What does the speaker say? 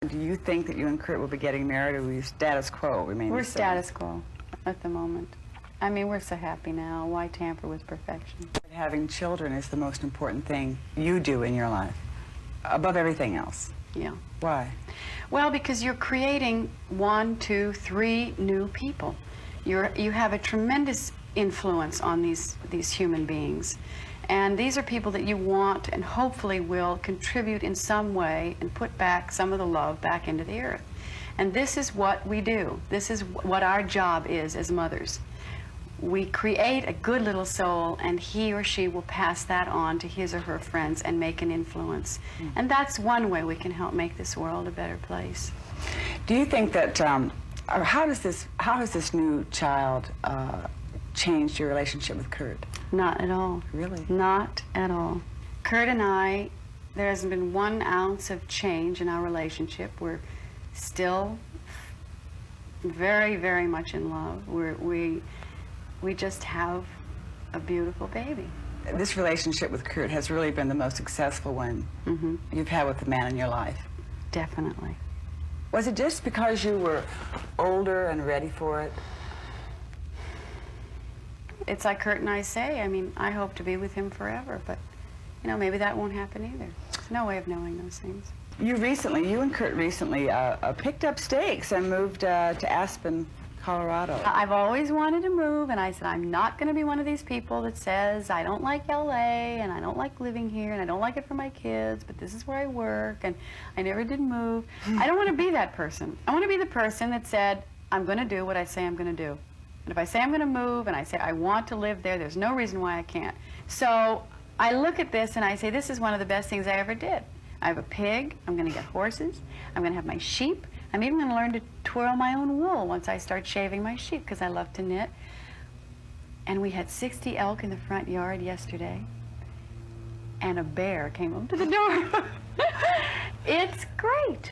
Do you think that you and Kurt will be getting married, or will you status quo remain We're the same? status quo at the moment. I mean, we're so happy now. Why tamper with perfection? Having children is the most important thing you do in your life, above everything else. Yeah. Why? Well, because you're creating 1, 2, 3 new people. You have a tremendous influence on these human beings. And these are people that you want and hopefully will contribute in some way and put back some of the love back into the earth. And this is what we do. This is what our job is as mothers. We create a good little soul, and he or she will pass that on to his or her friends and make an influence. And that's one way we can help make this world a better place. Do you think that, or how has this new child changed your relationship with Kurt? Not at all. Really? Not at all. Kurt and I, there hasn't been 1 ounce of change in our relationship. We're still very, very much in love. We just have a beautiful baby. This relationship with Kurt has really been the most successful one you've had with the man in your life. Definitely. Was it just because you were older and ready for it? It's like Kurt and I say, I mean, I hope to be with him forever, but, you know, maybe that won't happen either. There's no way of knowing those things. You and Kurt recently picked up stakes and moved to Aspen, Colorado. I've always wanted to move, and I said, I'm not going to be one of these people that says, I don't like L.A., and I don't like living here, and I don't like it for my kids, but this is where I work, and I never did move. I don't want to be that person. I want to be the person that said, I'm going to do what I say I'm going to do. And if I say I'm going to move, and I say I want to live there, there's no reason why I can't. So I look at this, and I say, this is one of the best things I ever did. I have a pig. I'm going to get horses. I'm going to have my sheep. I'm even going to learn to twirl my own wool once I start shaving my sheep, because I love to knit. And we had 60 elk in the front yard yesterday, and a bear came up to the door. It's great.